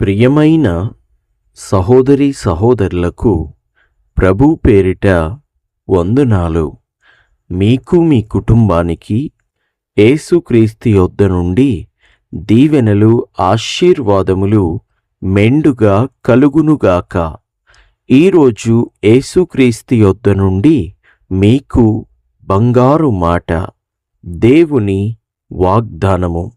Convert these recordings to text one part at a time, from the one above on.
ప్రియమైన సహోదరీ సహోదరులకు ప్రభు పేరిట వందనాలు. మీకు మీ కుటుంబానికి యేసుక్రీస్తు యొద్ద నుండి దీవెనలు ఆశీర్వాదములు మెండుగా కలుగునుగాక. ఈరోజు యేసుక్రీస్తు యొద్ద నుండి మీకు బంగారు మాట, దేవుని వాగ్దానము.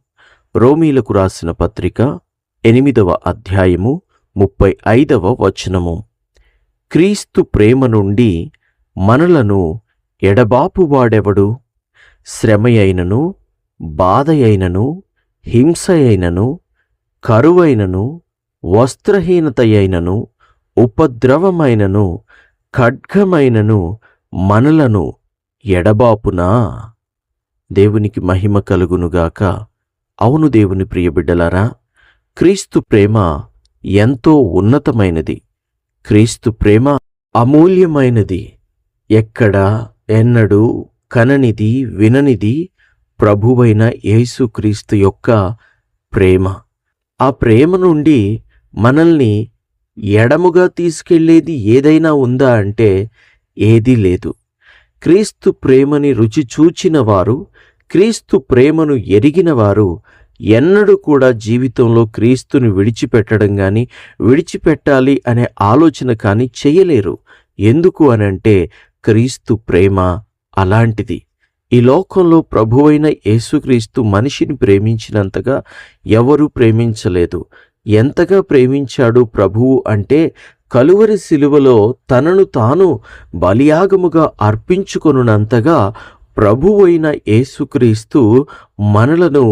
రోమీలకు రాసిన పత్రిక 8వ అధ్యాయము 35వ వచనము. క్రీస్తు ప్రేమ నుండి మనలను ఎడబాపువాడెవడు? శ్రమయైనను, బాధయైనను, హింసయైనను, కరువైనను, వస్త్రహీనతయైనను, ఉపద్రవమైనను, ఖడ్గమైనను మనలను ఎడబాపునా? దేవునికి మహిమ కలుగునుగాక. అవును దేవుని ప్రియబిడ్డలారా, క్రీస్తు ప్రేమ ఎంతో ఉన్నతమైనది. క్రీస్తు ప్రేమ అమూల్యమైనది. ఎక్కడా ఎన్నడూ కననిది విననిది ప్రభువైన యేసుక్రీస్తు యొక్క ప్రేమ. ఆ ప్రేమ నుండి మనల్ని ఎడముగా తీసుకెళ్లేది ఏదైనా ఉందా అంటే ఏదీ లేదు. క్రీస్తు ప్రేమని రుచి చూచిన వారు, క్రీస్తు ప్రేమను ఎరిగిన వారు ఎన్నడూ కూడా జీవితంలో క్రీస్తుని విడిచిపెట్టడం కానీ, విడిచిపెట్టాలి అనే ఆలోచన కానీ చేయలేరు. ఎందుకు అనంటే క్రీస్తు ప్రేమ అలాంటిది. ఈ లోకంలో ప్రభువైన యేసుక్రీస్తు మనిషిని ప్రేమించినంతగా ఎవరూ ప్రేమించలేదు. ఎంతగా ప్రేమించాడు ప్రభువు అంటే, కలువరి శిలువలో తనను తాను బలియాగముగా అర్పించుకొనునంతగా ప్రభువైన యేసుక్రీస్తు మనలను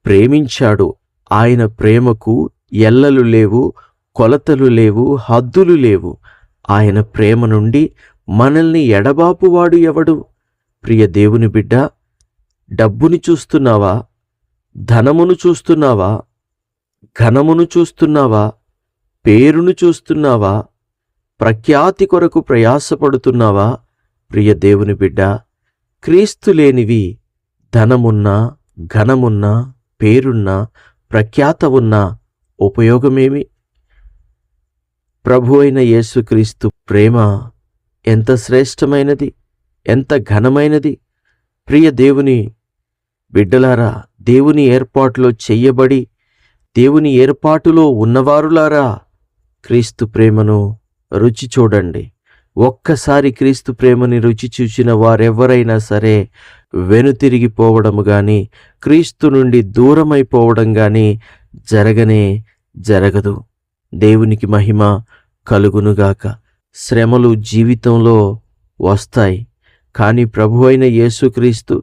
ప్రేమించాడు. ఆయన ప్రేమకు ఎల్లలు లేవు, కొలతలు లేవు, హద్దులు లేవు. ఆయన ప్రేమ నుండి మనల్ని ఎడబాపువాడు ఎవడు? ప్రియ దేవుని బిడ్డ, డబ్బుని చూస్తున్నావా? ధనమును చూస్తున్నావా? ఘనమును చూస్తున్నావా? పేరును చూస్తున్నావా? ప్రఖ్యాతి కొరకు ప్రయాసపడుతున్నావా? ప్రియ దేవుని బిడ్డ, క్రీస్తు లేనివి ధనమున్నా, ఘనమున్నా, పేరున్నా, ప్రఖ్యాత ఉన్నా ఉపయోగమేమి? ప్రభు అయిన యేసుక్రీస్తు ప్రేమ ఎంత శ్రేష్టమైనది, ఎంత ఘనమైనది! ప్రియ దేవుని బిడ్డలారా, దేవుని ఏర్పాటులో చెయ్యబడి దేవుని ఏర్పాటులో ఉన్నవారులారా, క్రీస్తు ప్రేమను రుచి చూడండి. ఒక్కసారి క్రీస్తు ప్రేమని రుచి చూచిన వారెవరైనా సరే వెనుతిరిగిపోవడము గాని, క్రీస్తు నుండి దూరమైపోవడం గాని జరగదు. దేవునికి మహిమ కలుగునుగాక. శ్రమలు జీవితంలో వస్తాయి, కానీ ప్రభువైన యేసుక్రీస్తు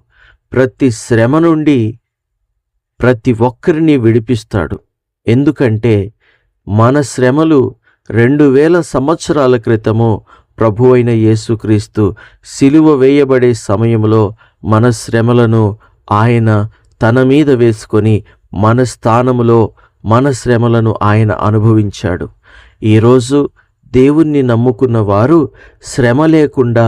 ప్రతి శ్రమ నుండి ప్రతి ఒక్కరిని విడిపిస్తాడు. ఎందుకంటే మన శ్రమలు 2000 సంవత్సరాల క్రితము ప్రభువైన యేసుక్రీస్తు సిలువ వేయబడే సమయంలో మన శ్రమలను ఆయన తన మీద వేసుకొని మన స్థానములో మన శ్రమలను ఆయన అనుభవించాడు. ఈరోజు దేవుణ్ణి నమ్ముకున్న వారు శ్రమ లేకుండా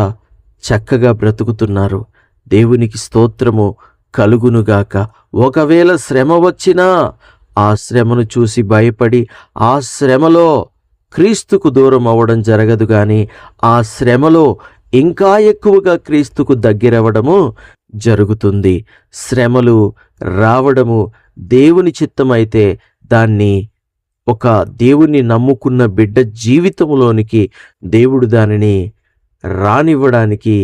చక్కగా బ్రతుకుతున్నారు. దేవునికి స్తోత్రము కలుగునుగాక. ఒకవేళ శ్రమ వచ్చినా ఆ శ్రమను చూసి భయపడి ఆ శ్రమలో క్రీస్తుకు దూరం అవ్వడం జరగదు, కానీ ఆ శ్రమలో ఇంకా ఎక్కువగా క్రీస్తుకు దగ్గరవ్వడము జరుగుతుంది. శ్రమలు రావడము దేవుని చిత్తమైతే దాన్ని ఒక దేవుని నమ్ముకున్న బిడ్డ జీవితంలోనికి దేవుడు దానిని రానివ్వడానికి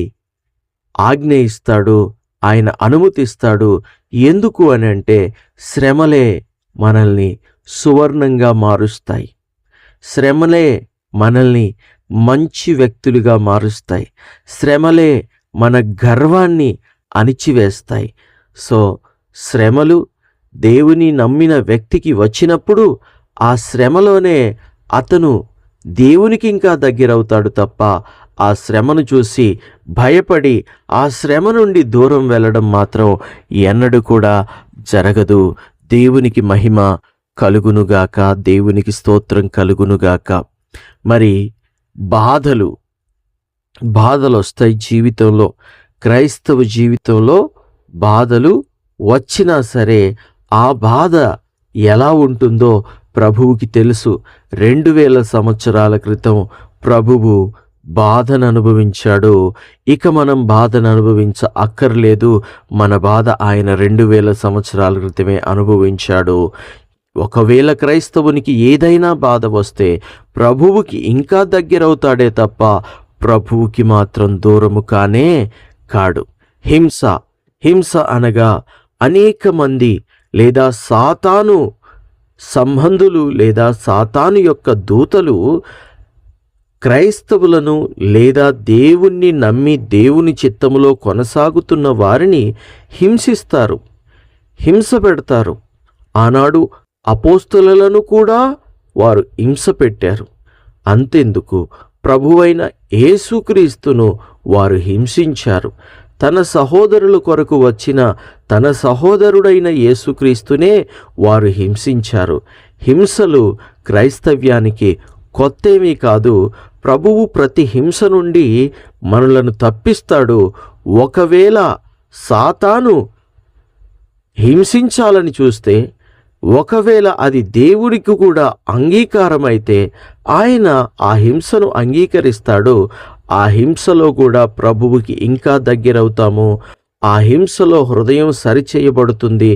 ఆజ్ఞ ఇస్తాడు, ఆయన అనుమతిస్తాడు. ఎందుకు అని అంటే శ్రమలే మనల్ని సువర్ణంగా మారుస్తాయి. శ్రమలే మనల్ని మంచి వ్యక్తులుగా మారుస్తాయి. శ్రమలే మన గర్వాన్ని అణిచివేస్తాయి. సో శ్రమలు దేవుని నమ్మిన వ్యక్తికి వచ్చినప్పుడు ఆ శ్రమలోనే అతను దేవునికి ఇంకా దగ్గరవుతాడు తప్ప ఆ శ్రమను చూసి భయపడి ఆ శ్రమ నుండి దూరం వెళ్ళడం మాత్రం ఎన్నడూ కూడా జరగదు. దేవునికి మహిమ కలుగునుగాక. దేవునికి స్తోత్రం కలుగునుగాక. మరి బాధలు వస్తాయి జీవితంలో. క్రైస్తవ జీవితంలో బాధలు వచ్చినా సరే ఆ బాధ ఎలా ఉంటుందో ప్రభువుకి తెలుసు 2000 సంవత్సరాల క్రితం ప్రభువు బాధను అనుభవించాడు. ఇక మనం బాధను అక్కర్లేదు. మన బాధ ఆయన 2000 సంవత్సరాల క్రితమే అనుభవించాడు. ఒకవేళ క్రైస్తవునికి ఏదైనా బాధ వస్తే ప్రభువుకి ఇంకా దగ్గరవుతాడే తప్ప ప్రభువుకి మాత్రం దూరము కానే కాడు. హింస అనగా అనేక మంది లేదా సాతాను సంబంధులు లేదా సాతాను యొక్క దూతలు క్రైస్తవులను లేదా దేవుణ్ణి నమ్మి దేవుని చిత్తములో కొనసాగుతున్న వారిని హింసిస్తారు, హింస పెడతారు. ఆనాడు అపోస్తలులను కూడా వారు హింస పెట్టారు. అంతెందుకు, ప్రభువైన యేసుక్రీస్తును వారు హింసించారు. తన సహోదరుల కొరకు వచ్చిన తన సహోదరుడైన యేసుక్రీస్తునే వారు హింసించారు. హింసలు క్రైస్తవ్యానికి కొత్తేమీ కాదు. ప్రభువు ప్రతి హింస నుండి మనలను తప్పిస్తాడు. ఒకవేళ సాతాను హింసించాలని చూస్తే, ఒకవేళ అది దేవుడికి కూడా అంగీకారమైతే ఆయన ఆ హింసను అంగీకరిస్తాడు. ఆ హింసలో కూడా ప్రభువుకి ఇంకా దగ్గరవుతాము. ఆ హింసలో హృదయం సరిచేయబడుతుంది.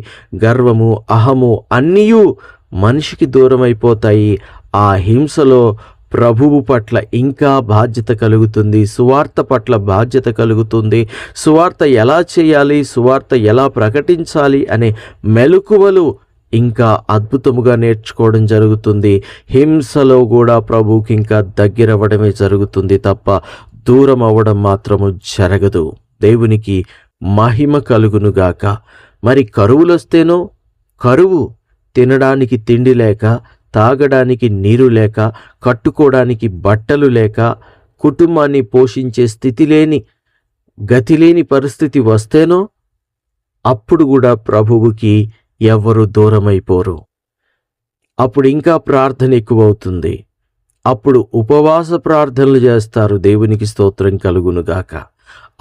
గర్వము, అహము అన్నీయూ మనిషికి దూరమైపోతాయి. ఆ హింసలో ప్రభువు పట్ల ఇంకా బాధ్యత కలుగుతుంది. సువార్త పట్ల బాధ్యత కలుగుతుంది. సువార్త ఎలా చేయాలి, సువార్త ఎలా ప్రకటించాలి అనే మెలకువలు ఇంకా అద్భుతముగా నేర్చుకోవడం జరుగుతుంది. హింసలో కూడా ప్రభువుకి ఇంకా దగ్గరవ్వడమే జరుగుతుంది తప్ప దూరం అవ్వడం మాత్రము జరగదు. దేవునికి మహిమ కలుగునుగాక. మరి కరువులొస్తేనో, కరువు తినడానికి తిండి లేక, తాగడానికి నీరు లేక, కట్టుకోవడానికి బట్టలు లేక, కుటుంబాన్ని పోషించే గతిలేని పరిస్థితి వస్తేనో అప్పుడు కూడా ప్రభువుకి ఎవ్వరూ దూరమైపోరు. అప్పుడు ఇంకా ప్రార్థన ఎక్కువవుతుంది. అప్పుడు ఉపవాస ప్రార్థనలు చేస్తారు. దేవునికి స్తోత్రం కలుగునుగాక.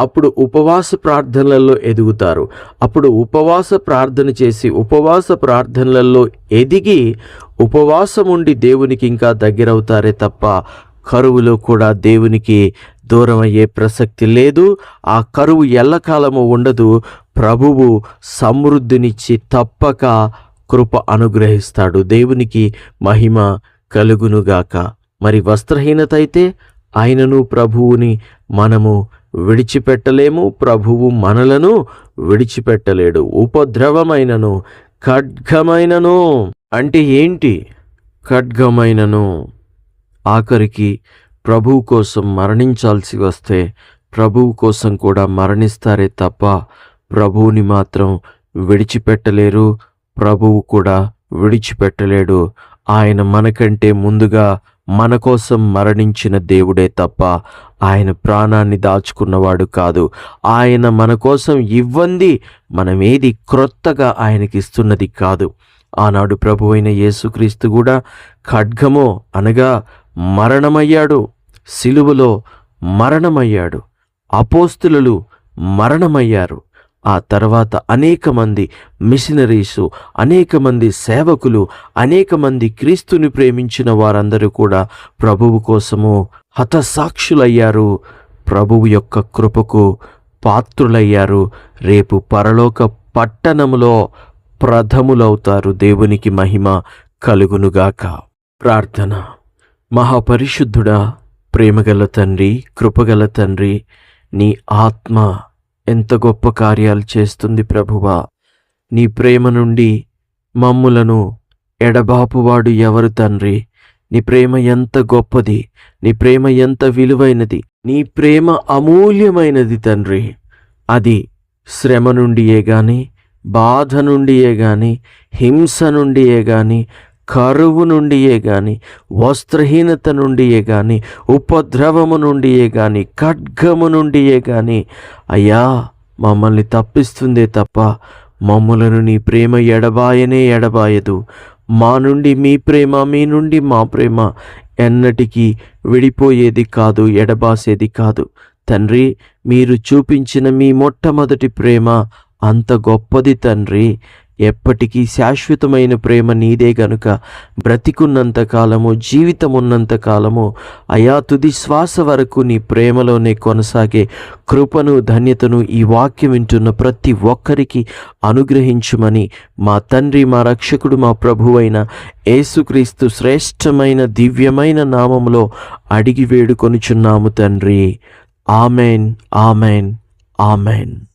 అప్పుడు ఉపవాస ప్రార్థనలలో ఎదుగుతారు. అప్పుడు ఉపవాస ప్రార్థన చేసి ఉపవాస ప్రార్థనలలో ఎదిగి ఉపవాసముండి దేవునికి ఇంకా దగ్గరవుతారే తప్ప కరువులో కూడా దేవునికి దూరం అయ్యే ప్రసక్తి లేదు. ఆ కరువు ఎల్లకాలము ఉండదు. ప్రభువు సమృద్ధినిచ్చి తప్పక కృప అనుగ్రహిస్తాడు. దేవునికి మహిమ కలుగునుగాక. మరి వస్త్రహీనత అయితే ఆయనను ప్రభువుని మనము విడిచిపెట్టలేము. ప్రభువు మనలను విడిచిపెట్టలేడు. ఉపద్రవమైనను ఖడ్గమైనను అంటే ఏంటి? ఖడ్గమైనను ఆఖరికి ప్రభువు కోసం మరణించాల్సి వస్తే ప్రభువు కోసం కూడా మరణిస్తారే తప్ప ప్రభువుని మాత్రం విడిచిపెట్టలేరు. ప్రభువు కూడా విడిచిపెట్టలేడు. ఆయన మనకంటే ముందుగా మన కోసం మరణించిన దేవుడే తప్ప ఆయన ప్రాణాన్ని దాచుకున్నవాడు కాదు. ఆయన మన కోసం ఇవ్వంది మనమేది క్రొత్తగా ఆయనకిస్తున్నది కాదు. ఆనాడు ప్రభువైన యేసుక్రీస్తు కూడా ఖడ్గమో అనగా మరణమయ్యాడు. సిలువలో మరణమయ్యాడు. అపోస్తులు మరణమయ్యారు. ఆ తర్వాత అనేక మంది మిషనరీసు, అనేక మంది సేవకులు, అనేక మంది క్రీస్తుని ప్రేమించిన వారందరూ కూడా ప్రభువు కోసము హతసాక్షులయ్యారు. ప్రభువు యొక్క కృపకు పాత్రులయ్యారు. రేపు పరలోక పట్టణములో ప్రథములవుతారు. దేవునికి మహిమ కలుగునుగాక. ప్రార్థన. మహాపరిశుద్ధుడా, ప్రేమగల తండ్రి, కృపగల తండ్రి, నీ ఆత్మ ఎంత గొప్ప కార్యాలు చేస్తుంది ప్రభువా. నీ ప్రేమ నుండి మమ్ములను ఎడబాపువాడు ఎవరు తండ్రి? నీ ప్రేమ ఎంత గొప్పది, నీ ప్రేమ ఎంత విలువైనది, నీ ప్రేమ అమూల్యమైనది తండ్రి. అది శ్రమ నుండియే గాని, బాధ నుండియే గాని, హింస నుండియే గాని, కరువు నుండియే గాని, వస్త్రహీనత నుండియే గాని, ఉపద్రవము నుండియే గాని, ఖడ్గము నుండియే గాని అయ్యా మమ్మల్ని తప్పిస్తుందే తప్ప మమ్ములను నీ ప్రేమ ఎడబాయదు. మా నుండి మీ ప్రేమ, మీ నుండి మా ప్రేమ ఎన్నటికీ విడిపోయేది కాదు, ఎడబాసేది కాదు. తండ్రి, మీరు చూపించిన మీ మొట్టమొదటి ప్రేమ అంత గొప్పది తండ్రి. ఎప్పటికీ శాశ్వతమైన ప్రేమ నీదే గనుక బ్రతికున్నంత కాలము, జీవితం ఉన్నంత కాలము అయా తుది శ్వాస వరకు నీ ప్రేమలోనే కొనసాగే కృపను, ధన్యతను ఈ వాక్యం వింటున్న ప్రతి ఒక్కరికి అనుగ్రహించుమని మా తండ్రి, మా రక్షకుడు, మా ప్రభువైన యేసుక్రీస్తు శ్రేష్టమైన దివ్యమైన నామములో అడిగి వేడుకొనుచున్నాము తండ్రి. Amen, amen, amen.